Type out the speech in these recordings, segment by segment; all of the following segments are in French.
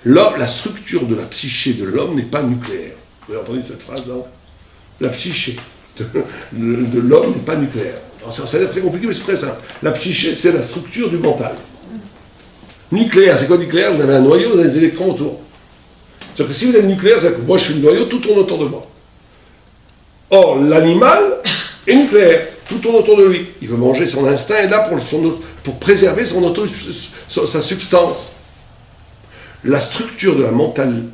La structure de la psyché de l'homme n'est pas nucléaire. Vous avez entendu cette phrase, non? La psyché de l'homme n'est pas nucléaire. Alors, ça a l'air très compliqué, mais c'est très simple. La psyché, c'est la structure du mental. Nucléaire, c'est quoi nucléaire? Vous avez un noyau, vous avez des électrons autour. C'est-à-dire que si vous êtes nucléaire, c'est que moi je suis le noyau, tout tourne autour de moi. Or, l'animal est nucléaire, tout tourne autour de lui. Il veut manger, son instinct est là pour préserver sa substance. La structure de la mentale,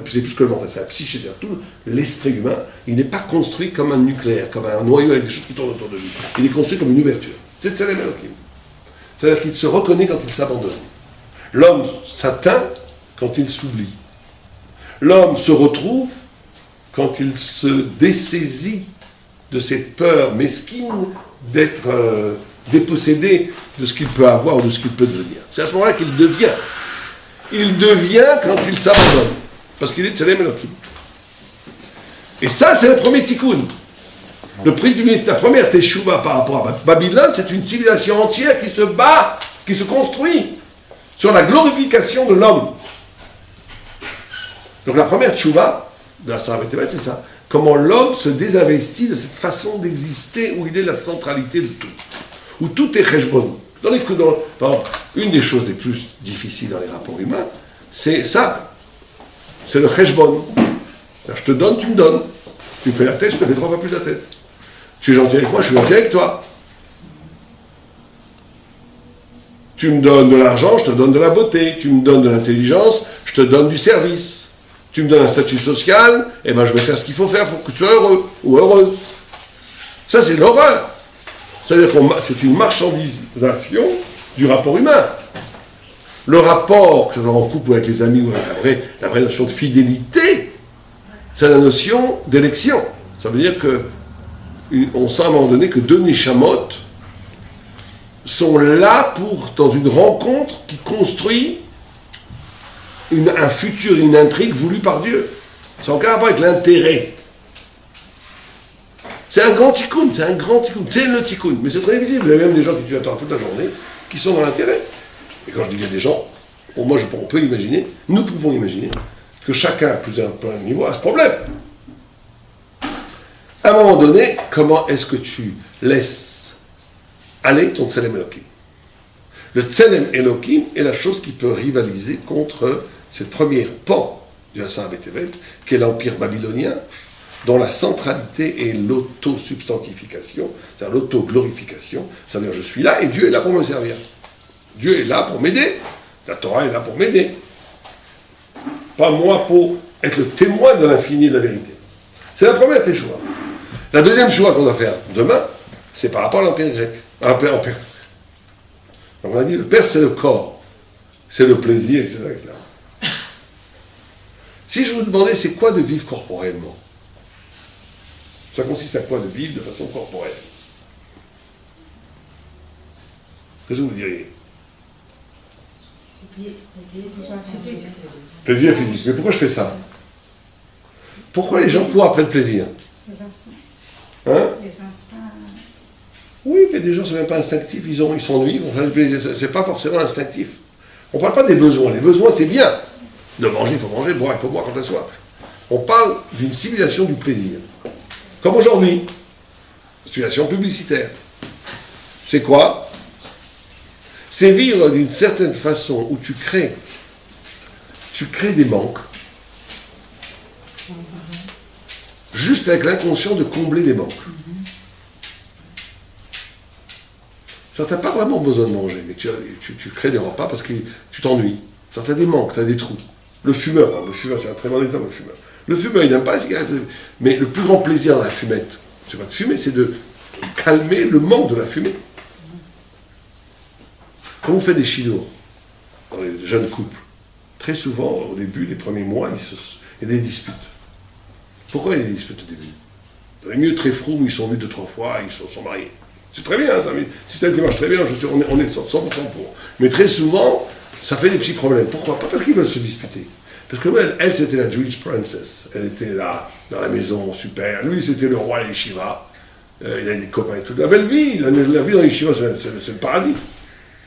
c'est plus que le mental, c'est la psyché, c'est tout l'esprit humain, il n'est pas construit comme un nucléaire, comme un noyau avec des choses qui tournent autour de lui. Il est construit comme une ouverture. C'est Tselem Elohim. C'est-à-dire qu'il se reconnaît quand il s'abandonne. L'homme s'atteint quand il s'oublie. L'homme se retrouve quand il se dessaisit de ses peurs mesquines d'être dépossédé de ce qu'il peut avoir ou de ce qu'il peut devenir. C'est à ce moment-là qu'il devient. Il devient quand il s'abandonne. Parce qu'il est Tselem Elohim. Et ça, c'est le premier tikkun. La première teshuva par rapport à Babylone, c'est une civilisation entière qui se bat, qui se construit sur la glorification de l'homme. Donc la première teshuva de la Sarah Bétévet, c'est ça. Comment l'homme se désinvestit de cette façon d'exister où il est la centralité de tout. Où tout est cheshbon. Par exemple, une des choses les plus difficiles dans les rapports humains, c'est ça. C'est le cheshbon. Je te donne, tu me donnes. Tu me fais la tête, je te fais 3 fois plus la tête. Tu es gentil avec moi, je suis gentil avec toi. Tu me donnes de l'argent, je te donne de la beauté. Tu me donnes de l'intelligence, je te donne du service. Tu me donnes un statut social, et ben je vais faire ce qu'il faut faire pour que tu sois heureux ou heureuse. Ça, c'est l'horreur. C'est-à-dire que c'est une marchandisation du rapport humain. Le rapport, que ce soit en couple ou avec les amis, ou avec la vraie notion de fidélité, c'est la notion d'élection. Ça veut dire que on sent à un moment donné que 2 neshamot sont là dans une rencontre qui construit un futur, une intrigue voulue par Dieu. C'est encore rapport avec l'intérêt. C'est un grand tikkun, c'est le tikkun. Mais c'est très visible. Il y a même des gens qui tu attends toute la journée, qui sont dans l'intérêt. Et quand je dis qu'il y a des gens, on peut imaginer, nous pouvons imaginer, que chacun, à plusieurs niveaux, a ce problème. À un moment donné, comment est-ce que tu laisses aller ton Tselem Elohim? Le Tselem Elohim est la chose qui peut rivaliser contre cette première pan du Hassan Bétévet, qui est l'empire babylonien, dont la centralité est l'autosubstantification, c'est-à-dire l'autoglorification, c'est-à-dire je suis là et Dieu est là pour me servir. Dieu est là pour m'aider, la Torah est là pour m'aider. Pas moi pour être le témoin de l'infini de la vérité. C'est la première teshuva. La deuxième choix qu'on doit faire demain, c'est par rapport à l'Empire grec, à l'Empire en Perse. Donc on a dit, le Perse c'est le corps, c'est le plaisir, etc., etc. Si je vous demandais c'est quoi de vivre corporellement, ça consiste à quoi de vivre de façon corporelle? Qu'est-ce que vous diriez? Plaisir physique. Mais pourquoi je fais ça? Pourquoi les gens courent après le plaisir? Les instincts. Hein? Les instincts. Oui, mais des gens, c'est même pas instinctif, ils s'ennuient, ils vont faire du plaisir. C'est pas forcément instinctif. On parle pas des besoins. Les besoins, c'est bien. De manger, il faut manger, boire, il faut boire quand on a soif. On parle d'une civilisation du plaisir. Comme aujourd'hui. Civilisation publicitaire. C'est quoi? C'est vivre d'une certaine façon où tu crées des manques, juste avec l'inconscient de combler des manques. Ça, tu n'as pas vraiment besoin de manger, mais tu crées des repas parce que tu t'ennuies. Ça, tu as des manques, tu as des trous. Le fumeur, c'est un très bon exemple, le fumeur. Le fumeur, il n'aime pas la cigarette, mais le plus grand plaisir dans la fumette, c'est pas de fumer, c'est de calmer le manque de la fumée. Quand vous faites des chinois, dans les jeunes couples, très souvent, au début, les premiers mois, il y a des disputes. Pourquoi il y a des disputes au début? Dans les milieux très froux, ils sont vus 2-3 fois, ils sont mariés. C'est très bien, ça, mais système qui marche très bien, on est 100% pour. Mais très souvent, ça fait des petits problèmes. Pourquoi? Pas parce qu'ils veulent se disputer. Parce que elle, c'était la Jewish princess. Elle était là, dans la maison, super. Lui, c'était le roi Yeshiva. Il avait des copains et tout. La belle vie, la vie dans Yeshiva, c'est le paradis.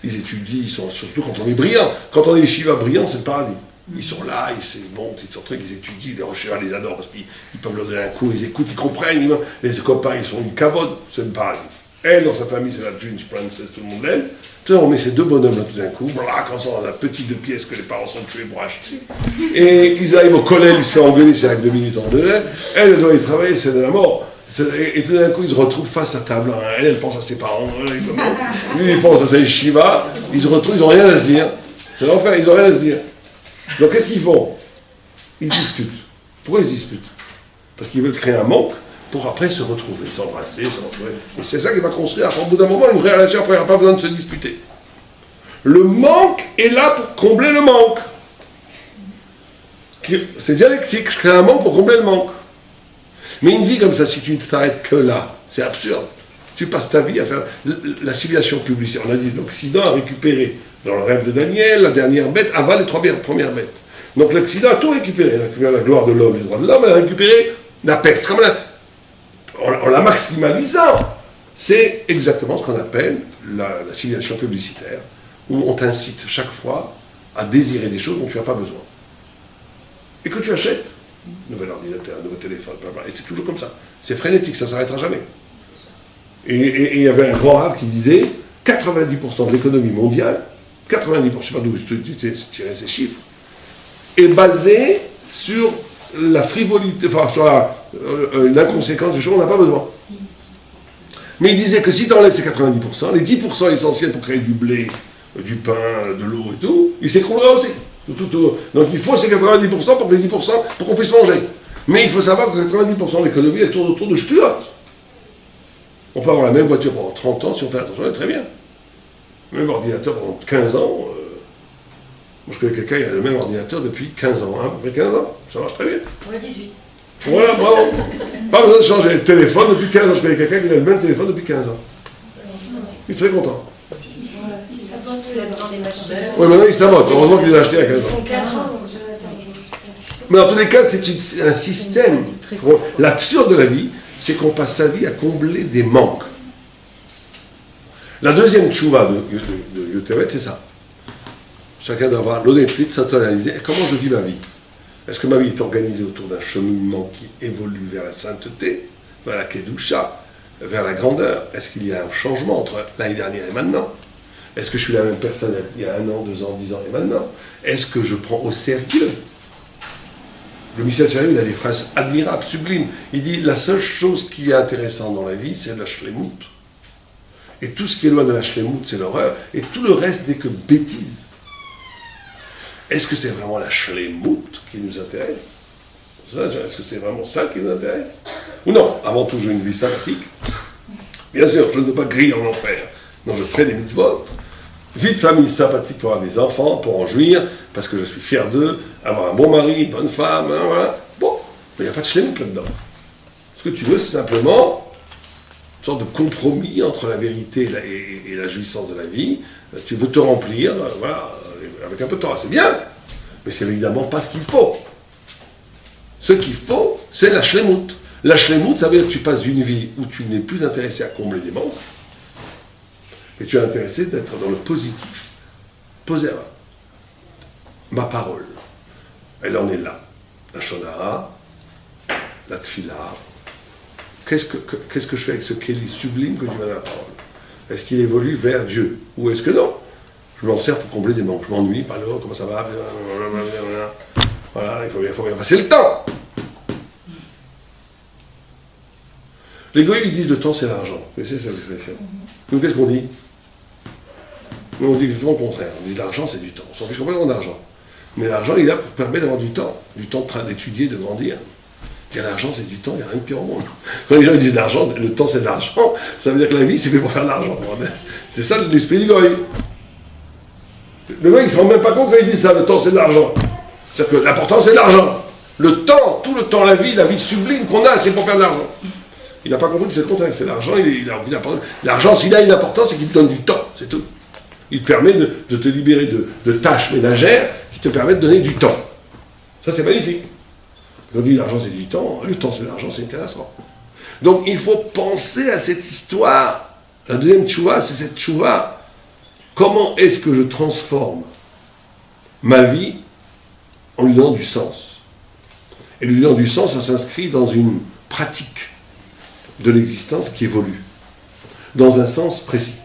Ils étudient, surtout quand on est brillant. Quand on est Yeshiva brillant, c'est le paradis. Ils sont là, ils montent, ils sont trucs, ils étudient, les recherches les adorent parce qu'ils peuvent leur donner un coup, ils écoutent, ils comprennent, les copains, ils cavodent, c'est le paradis. Elle, dans sa famille, c'est la June Princess, tout le monde l'aime. Tout on met ces deux bonhommes là tout d'un coup, voilà, quand on dans un petit deux pièces que les parents sont tués pour acheter. Et ils arrivent au collège, ils se font engueuler, c'est avec 2 minutes en deux. Elle doit y travailler, c'est de la mort. Et tout d'un coup, ils se retrouvent face à table. Elle pense à ses parents, lui, il pense à sa yeshiva. Ils se retrouvent, ils n'ont rien à se dire. C'est l'enfer, ils n'ont rien à se dire. Donc qu'est-ce qu'ils font? Ils se disputent. Pourquoi ils se disputent? Parce qu'ils veulent créer un manque pour après se retrouver, s'embrasser, se retrouver. Et c'est ça qui va construire, au bout d'un moment, une vraie relation, après il n'y aura pas besoin de se disputer. Le manque est là pour combler le manque. C'est dialectique, je crée un manque pour combler le manque. Mais une vie comme ça, si tu ne t'arrêtes que là, c'est absurde. Tu passes ta vie à faire la civilisation publicitaire. On a dit l'Occident a récupéré, dans le rêve de Daniel, la dernière bête avant les 3 premières bêtes. Donc l'Occident a tout récupéré. Elle a récupéré la gloire de l'homme et les droits de l'homme, elle a récupéré la peste. En la maximalisant, c'est exactement ce qu'on appelle la civilisation publicitaire, où on t'incite chaque fois à désirer des choses dont tu n'as pas besoin. Et que tu achètes. Nouvel ordinateur, un nouveau téléphone, blablabla. Et c'est toujours comme ça. C'est frénétique, ça ne s'arrêtera jamais. Et il y avait un grand rave qui disait 90% de l'économie mondiale, 90%, je ne sais pas d'où tu tirais ces chiffres, est basée sur la frivolité, enfin sur l'inconséquence des choses, on n'a pas besoin. Mais il disait que si tu enlèves ces 90%, les 10% essentiels pour créer du blé, du pain, de l'eau et tout, il s'écroulera aussi. Donc il faut ces 90% pour que les 10% pour qu'on puisse manger. Mais il faut savoir que 90% de l'économie elle tourne autour de Stuart. On peut avoir la même voiture pendant 30 ans si on fait attention, elle est très bien. Le même ordinateur pendant 15 ans. Moi je connais quelqu'un qui a le même ordinateur depuis 15 ans, à peu près 15 ans. Ça marche très bien. Ouais, 18. Voilà, bravo. Pas besoin de changer le téléphone depuis 15 ans. Je connais quelqu'un qui a le même téléphone depuis 15 ans. Il est très content. Ils sabotent les machines. Oui, maintenant il sabote. Heureusement qu'il les a achetés à 15 ans. Ils font 4 ans, donc Mais dans tous les cas, c'est un système. L'absurde de la vie, c'est qu'on passe sa vie à combler des manques. La deuxième tchouva de Yotevet, c'est ça. Chacun doit avoir l'honnêteté de s'auto-analyser. Comment je vis ma vie? Est-ce que ma vie est organisée autour d'un cheminement qui évolue vers la sainteté, vers la kedusha, vers la grandeur? Est-ce qu'il y a un changement entre l'année dernière et maintenant? Est-ce que je suis la même personne il y a 1 an, 2 ans, 10 ans et maintenant? Est-ce que je prends au sérieux? Le Michel Cherry, il a des phrases admirables, sublimes. Il dit, la seule chose qui est intéressante dans la vie, c'est la shlemut. Et tout ce qui est loin de la shlemut, c'est l'horreur. Et tout le reste n'est que bêtise. Est-ce que c'est vraiment la shlemut qui nous intéresse? Est-ce que c'est vraiment ça qui nous intéresse? Ou non, avant tout, j'ai une vie sympathique. Bien sûr, je ne veux pas griller en enfer. Donc je ferai des mitzvot. Vie de famille sympathique pour avoir des enfants, pour en jouir, parce que je suis fier d'eux, avoir un bon mari, une bonne femme, hein, voilà. Bon, mais il n'y a pas de shlemut là-dedans. Ce que tu veux, c'est simplement une sorte de compromis entre la vérité et la jouissance de la vie. Tu veux te remplir, voilà, avec un peu de temps, c'est bien, mais c'est évidemment pas ce qu'il faut. Ce qu'il faut, c'est la shlemut. La shlemut, ça veut dire que tu passes d'une vie où tu n'es plus intéressé à combler des manques, mais tu es intéressé d'être dans le positif. Posez ma parole, elle en est là. La shonara, la tfila. Qu'est-ce que je fais avec ce kéli sublime que tu m'as dans la parole? Est-ce qu'il évolue vers Dieu? Ou est-ce que non? Je m'en sers pour combler des manques. Je m'ennuie, par là, comment ça va? Voilà, il faut bien passer le temps. Les goïs lui disent le temps c'est l'argent. C'est ça l'expression. Nous, qu'est-ce qu'on dit? Nous, on dit exactement le contraire. On dit l'argent c'est du temps. On s'en fiche complètement d'argent. Mais l'argent, il est là pour permettre d'avoir du temps train d'étudier, de grandir. Dire l'argent c'est du temps, il n'y a rien de pire au monde. Quand les gens ils disent l'argent, le temps c'est de l'argent, ça veut dire que la vie c'est fait pour faire de l'argent. C'est ça l'esprit du goï. Le goï il ne se rend même pas compte quand il dit ça, le temps c'est de l'argent. C'est-à-dire que l'important c'est de l'argent. Le temps, tout le temps, la vie sublime qu'on a, c'est pour faire de l'argent. Il n'a pas compris que c'est le contraire, c'est l'argent, il a aucune importance. L'argent, s'il a une importance, c'est qu'il te donne du temps, c'est tout. Il te permet de te libérer de tâches ménagères qui te permettent de donner du temps. Ça, c'est magnifique. Quand on dit l'argent, c'est du temps, le temps, c'est de l'argent, c'est intéressant. Donc, il faut penser à cette histoire. La deuxième tchouva, c'est cette tchouva. Comment est-ce que je transforme ma vie en lui donnant du sens. Et lui donnant du sens, ça s'inscrit dans une pratique de l'existence qui évolue, dans un sens précis.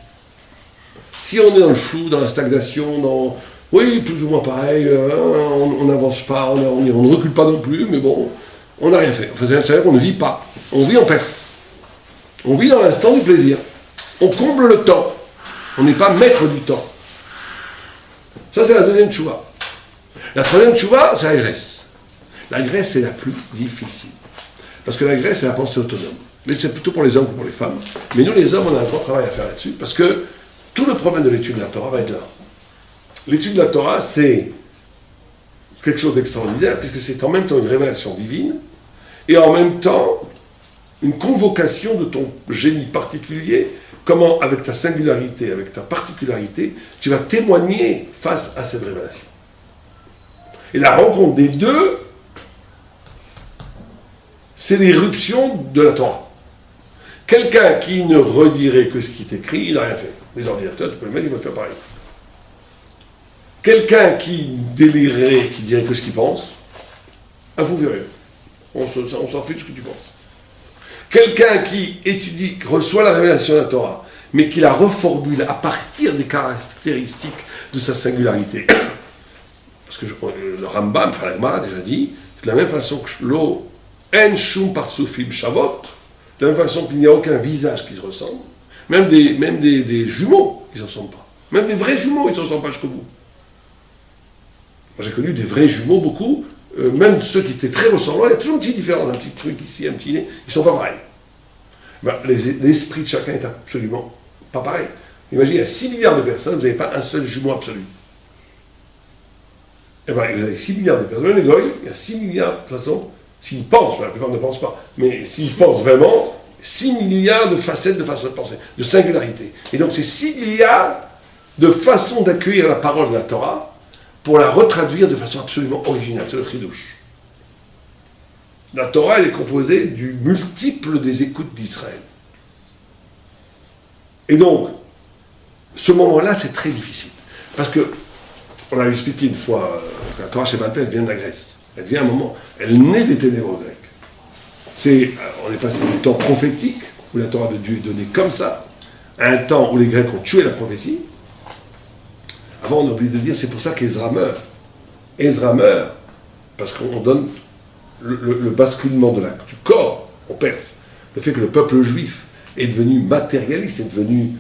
Si on est dans le flou, dans la stagnation, dans... Oui, plus ou moins pareil, on n'avance pas, on ne recule pas non plus, mais bon, on n'a rien fait. Enfin, c'est-à-dire qu'on ne vit pas, on vit en Perse. On vit dans l'instant du plaisir. On comble le temps. On n'est pas maître du temps. Ça, c'est la deuxième tchouva. La troisième tchouva, c'est la Grèce. La Grèce, c'est la plus difficile. Parce que la Grèce, c'est la pensée autonome. Mais c'est plutôt pour les hommes que pour les femmes. Mais nous, les hommes, on a un grand travail à faire là-dessus. Parce que tout le problème de l'étude de la Torah va être là. L'étude de la Torah, c'est quelque chose d'extraordinaire, puisque c'est en même temps une révélation divine, et en même temps une convocation de ton génie particulier, comment, avec ta singularité, avec ta particularité, tu vas témoigner face à cette révélation. Et la rencontre des deux, c'est l'éruption de la Torah. Quelqu'un qui ne redirait que ce qui est écrit, il n'a rien fait. Les ordinateurs, tu peux le mettre, ils vont faire pareil. Quelqu'un qui délirerait, qui dirait que ce qu'il pense, un fou furieux. On s'en fiche de ce que tu penses. Quelqu'un qui étudie, qui reçoit la révélation de la Torah, mais qui la reformule à partir des caractéristiques de sa singularité. Parce que le Rambam, enfin la Gemara a déjà dit, de la même façon que l'eau en shum partsufim shavot, de la même façon qu'il n'y a aucun visage qui se ressemble, même des jumeaux, ils ne se ressemblent pas. Même des vrais jumeaux, ils ne se ressemblent pas jusqu'au bout. Moi, j'ai connu des vrais jumeaux, beaucoup, même ceux qui étaient très ressemblants, il y a toujours une petite différence, un petit truc ici, un petit nez, ils ne sont pas pareils. Ben, l'esprit de chacun est absolument pas pareil. Imaginez, il y a 6 milliards de personnes, vous n'avez pas un seul jumeau absolu. Eh bien, vous avez 6 milliards de personnes, même les goïs, il y a 6 milliards, de toute façon, s'ils pensent, la plupart ne pensent pas, mais s'ils pensent vraiment, 6 milliards de facettes de façon de penser, de singularité. Et donc, c'est 6 milliards de façons d'accueillir la parole de la Torah, pour la retraduire de façon absolument originale. C'est le chidouche. La Torah, elle est composée du multiple des écoutes d'Israël. Et donc, ce moment-là, c'est très difficile. Parce que, on l'avait expliqué une fois, la Torah chez Balpé, elle vient de la Grèce. Elle vient à un moment, elle naît des ténèbres grecques. On est passé du temps prophétique, où la Torah de Dieu est donnée comme ça, à un temps où les Grecs ont tué la prophétie. Avant, on a oublié de dire, c'est pour ça qu'Ezra meurt. Ezra meurt, parce qu'on donne le basculement du corps en Perse. Le fait que le peuple juif est devenu matérialiste, est devenu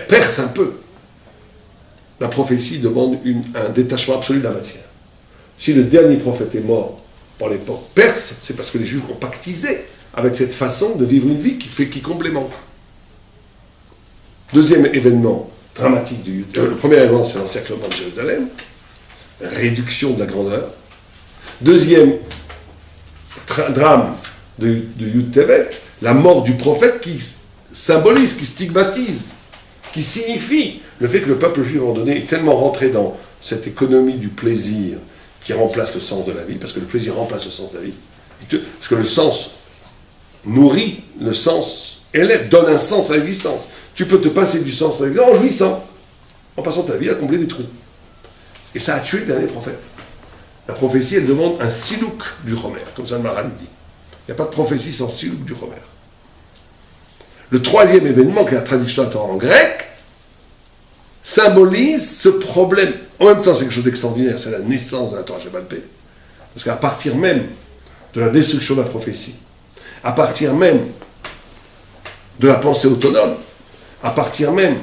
perse un peu. La prophétie demande un détachement absolu de la matière. Si le dernier prophète est mort par l'époque perse, c'est parce que les Juifs ont pactisé avec cette façon de vivre une vie qui comble les manques. Deuxième événement dramatique le premier événement, c'est l'encerclement de Jérusalem, réduction de la grandeur. Deuxième drame de Yud Tevet, la mort du prophète qui symbolise, qui stigmatise, qui signifie le fait que le peuple juif, à un moment donné, est tellement rentré dans cette économie du plaisir qui remplace le sens de la vie, parce que le plaisir remplace le sens de la vie, parce que le sens nourrit, le sens élève, donne un sens à l'existence. Tu peux te passer du sens de l'existence en jouissant, en passant ta vie à combler des trous. Et ça a tué le dernier prophète. La prophétie, elle demande un silouk du Homer, comme ça le Maharal dit. Il n'y a pas de prophétie sans silouk du Homer. Le troisième événement, qui est la traduction de la Torah en grec, symbolise ce problème. En même temps, c'est quelque chose d'extraordinaire, c'est la naissance de la Torah Shebalpé. Parce qu'à partir même de la destruction de la prophétie, à partir même de la pensée autonome, à partir même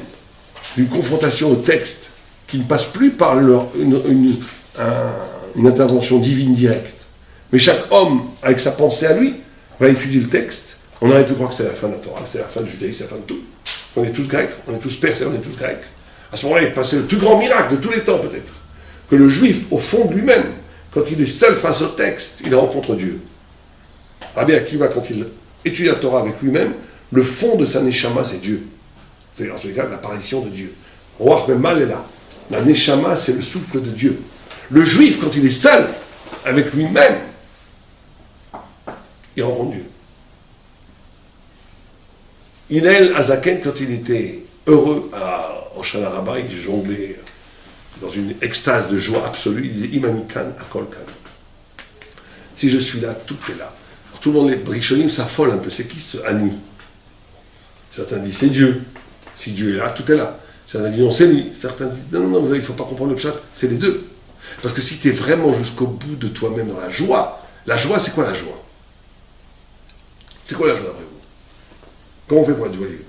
d'une confrontation au texte qui ne passe plus par une intervention divine directe, mais chaque homme, avec sa pensée à lui, va étudier le texte. On aurait pu croire que c'est la fin de la Torah, que c'est la fin du judaïsme, c'est la fin de tout. On est tous grecs, on est tous perses et on est tous grecs. À ce moment-là, il est passé le plus grand miracle de tous les temps, peut-être. Que le juif, au fond de lui-même, quand il est seul face au texte, il rencontre Dieu. Rabbi Akiva, quand il étudie la Torah avec lui-même, le fond de sa neshama, c'est Dieu. C'est en tous les cas l'apparition de Dieu. Roach Memal est là. La neshama, c'est le souffle de Dieu. Le juif, quand il est seul avec lui-même, il rencontre Dieu. Hillel Azaken, quand il était heureux à Hoshana Rabbah, il jonglait dans une extase de joie absolue, il disait Imanikan Akolkan. Si je suis là, tout est là. Alors, tout le monde, les Rishonim s'affolent un peu. C'est qui ce Ani? Certains disent c'est Dieu. Si Dieu est là, tout est là. Certains disent non, c'est lui. Certains disent non, il ne faut pas comprendre le pshat, c'est les deux. Parce que si tu es vraiment jusqu'au bout de toi-même dans la joie c'est quoi la joie? C'est quoi la joie après vous? Comment on fait pour être joyeux?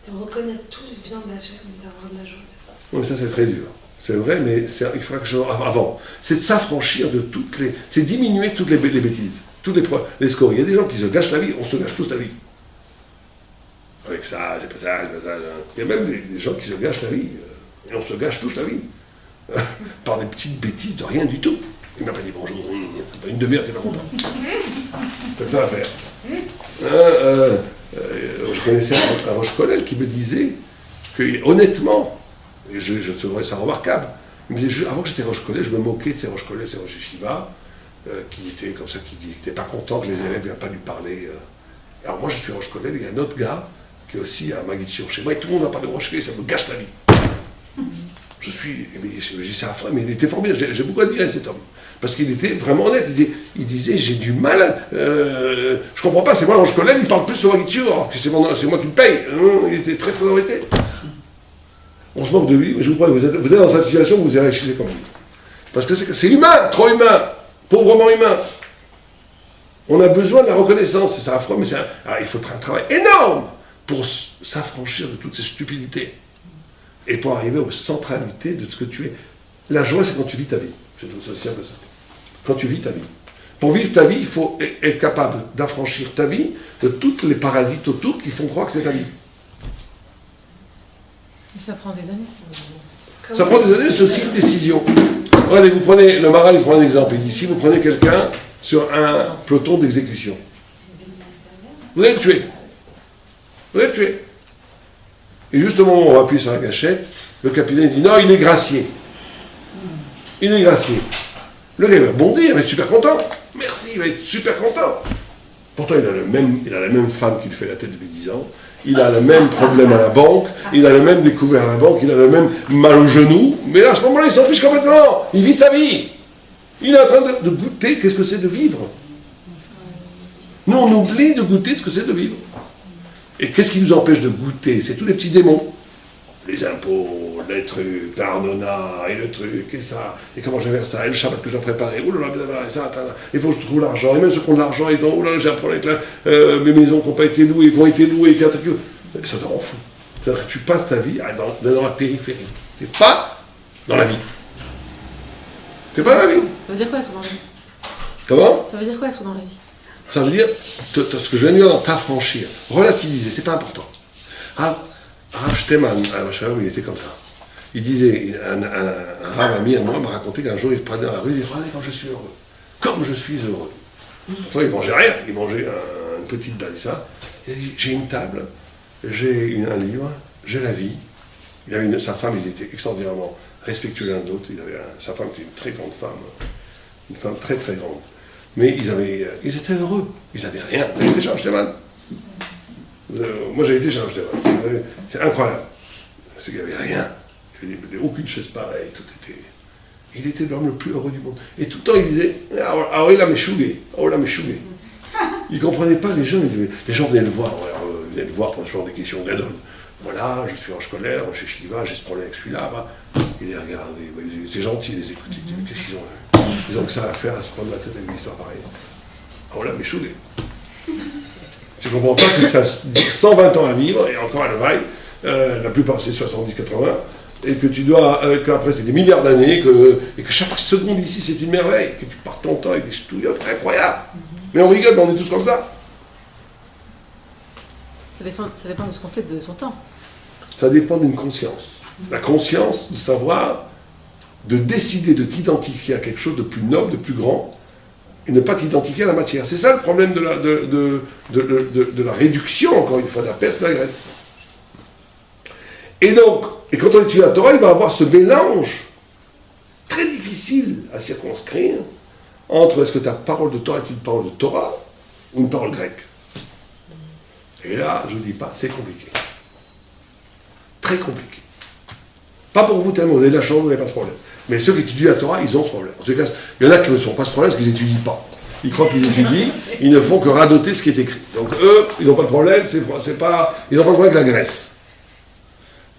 De reconnaître tout vient de la chair, mais d'avoir de la joie, c'est ça. Oui, ça c'est très dur. C'est vrai, mais il faudra que je... Avant, c'est de s'affranchir de toutes les... C'est diminuer toutes les bêtises, toutes les scories. Il y a des gens qui se gâchent la vie, on se gâche tous la vie. Avec ça, j'ai pas ça, j'ai pas ça. Il y a même des gens qui se gâchent la vie. Et on se gâche tous la vie. Par des petites bêtises de rien du tout. Il m'a pas dit bonjour, une demi-heure, t'es pas content. C'est ça à faire. Je connaissais un Roche-Colel qui me disait que, honnêtement, et je trouvais ça remarquable, il me disait, avant que j'étais Roche-Colel, je me moquais de ces Roche-Colel, ces Roche Yeshiva, qui étaient comme ça, qui n'étaient pas contents que les élèves ne viennent pas lui parler. Alors moi, je suis Roche-Colel, il y a un autre gars qui est aussi à Maguichir chez moi, et tout le monde va parler de Roche-Colel, ça me gâche la vie. Je dis c'est affreux, mais il était formidable, j'ai beaucoup admiré cet homme. Parce qu'il était vraiment honnête, il disait j'ai du mal, je comprends pas, c'est moi Roche-Colel, il parle plus sur Maguichir, alors que c'est moi qui le paye. Il était très très embêté. On se moque de lui, mais je vous promets, vous êtes dans cette situation où vous réagissez comme lui. Parce que c'est humain, trop humain, pauvrement humain. On a besoin de la reconnaissance, c'est affreux, mais il faut un travail énorme pour s'affranchir de toutes ces stupidités. Et pour arriver aux centralités de ce que tu es. La joie, c'est quand tu vis ta vie. C'est aussi simple que ça. Quand tu vis ta vie. Pour vivre ta vie, il faut être capable d'affranchir ta vie de tous les parasites autour qui font croire que c'est ta vie. Mais ça prend des années, ça. Ça prend des années, mais c'est aussi une décision. Regardez, vous prenez, le Maral, il prend un exemple. Il dit, si vous prenez quelqu'un sur un peloton d'exécution, vous allez le tuer. Vous allez le tuer. Et juste au moment où on va appuyer sur la gâchette, le capitaine dit, non, il est gracié. Il est gracié. Le gars va bondir, il va être super content. Merci, il va être super content. Pourtant, il a la même femme qui lui fait la tête depuis 10 ans. Il a le même problème à la banque. Il a le même découvert à la banque. Il a le même mal au genou. Mais là, à ce moment-là, il s'en fiche complètement. Il vit sa vie. Il est en train de goûter qu'est-ce que c'est de vivre. Nous, on oublie de goûter ce que c'est de vivre. Et qu'est-ce qui nous empêche de goûter? C'est tous les petits démons. Les impôts, les trucs, l'Arnona, et le truc, et ça, et comment je vais faire ça, et le Shabbat que je dois préparer, oulala, et ça, il faut que je trouve l'argent, et même ceux qui ont de l'argent, ils ont, oulala, j'ai un problème avec mes maisons qui n'ont pas été louées, qui ont été louées, ça te rend fou. C'est-à-dire que tu passes ta vie dans la périphérie. Tu n'es pas dans la vie. Tu n'es pas dans la vie. Ça veut dire quoi être dans la vie? Comment? Ça veut dire quoi être dans la vie? Ça veut dire, ce que je viens de dire dans t'affranchir, relativiser, c'est pas important. Rav Shteman, à Machalom, il était comme ça. Il disait, un Rav ami à moi m'a raconté qu'un jour il se prenait dans la rue, il disait, regardez comme je suis heureux. Comme je suis heureux. Pourtant, il mangeait rien, il mangeait une petite daïsa. Il a dit, j'ai une table, j'ai un livre, j'ai la vie. Il avait sa femme, ils étaient extraordinairement respectueux l'un de l'autre. Sa femme était une très grande femme, une femme très très grande. Mais ils étaient heureux, ils n'avaient rien. Vous avez été chez Rav Shteman? Moi j'ai été chez Rav Shteman, c'est incroyable. C'est qu'il n'y avait rien, il n'y avait aucune chaise pareille, tout était... Il était l'homme le plus heureux du monde. Et tout le temps il disait, ah oui, là, mais chougué, oh là, mais chougué. Il ne comprenait pas les gens, les gens venaient le voir, pour ce genre des questions d'adon. Voilà, je suis Roche-Colel, chez Shiva, j'ai ce problème avec celui-là, il les regardait, c'est gentil, les écouter, qu'est-ce qu'ils ont? Ils ont que ça à faire à se prendre la tête avec des histoires pareilles. Oh là, mais chougué. Tu ne comprends pas que tu as 120 ans à vivre, et encore à la vaille, la plupart c'est 70-80, et que tu dois, qu'après c'est des milliards d'années, et que chaque seconde ici c'est une merveille, que tu pars ton temps avec des ch'touillottes incroyables. Mais on rigole, mais on est tous comme ça. Ça dépend de ce qu'on fait de son temps. Ça dépend d'une conscience. La conscience de savoir, de décider de t'identifier à quelque chose de plus noble, de plus grand, et ne pas t'identifier à la matière. C'est ça le problème de la réduction, encore une fois, de la perte de la graisse. Et donc, quand on étudie la Torah, il va avoir ce mélange très difficile à circonscrire entre est-ce que ta parole de Torah est une parole de Torah ou une parole grecque. Et là, je ne dis pas, c'est compliqué. très compliqué. Pas pour vous tellement, vous avez de la chance, vous n'avez pas ce problème. Mais ceux qui étudient la Torah, ils ont ce problème. En tout cas, il y en a qui ne sont pas ce problème parce qu'ils n'étudient pas. Ils croient qu'ils étudient, ils ne font que radoter ce qui est écrit. Donc eux, ils n'ont pas de problème, ils n'ont pas de problème avec la Grèce.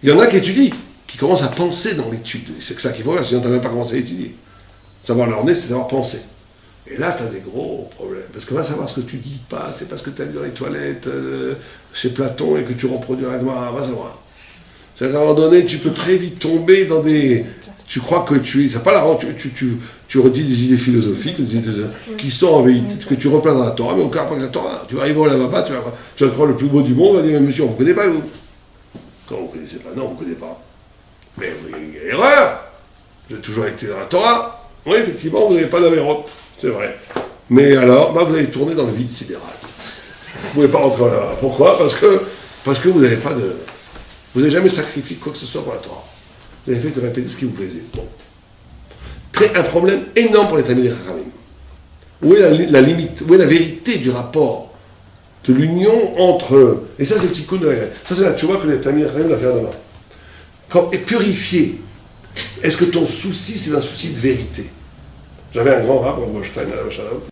Il y en a qui étudient, qui commencent à penser dans l'étude. C'est que ça qu'il faut faire, sinon tu n'as même pas commencé à étudier. Savoir leur nez, c'est savoir penser. Et là, tu as des gros problèmes. Parce que va savoir ce que tu dis pas, c'est parce que tu as vu dans les toilettes chez Platon et que tu reproduis la Gemara, va savoir. C'est qu'à un moment donné, tu peux très vite tomber dans des... Tu crois que tu redis des idées philosophiques qui sont en vérité, que tu replaces dans la Torah, mais aucun rapport avec la Torah. Tu vas arriver au lavaba, tu vas croire le plus beau du monde, on va dire, mais monsieur, on ne vous connaît pas, vous. Quand vous ne connaissez pas, non, on ne vous connaît pas. Mais il y a erreur. Vous avez toujours été dans la Torah. Oui, effectivement, vous n'avez pas d'avérote, c'est vrai. Mais alors, vous allez tourner dans le vide sidéral. Vous ne pouvez pas rentrer là. Pourquoi ? Parce que vous n'avez pas de... Vous n'avez jamais sacrifié quoi que ce soit pour la Torah. Vous avez fait que répéter ce qui vous plaisait. Bon. Un problème énorme pour les Talmidei Chachamim. Où est la limite ? Où est la vérité du rapport de l'union entre... Et ça, c'est le tikkun de la Grèce. Ça, c'est la tchouva que les Talmidei Chachamim doivent faire demain. Quand est purifié, est-ce que ton souci, c'est un souci de vérité ? J'avais un grand rap, Shalom,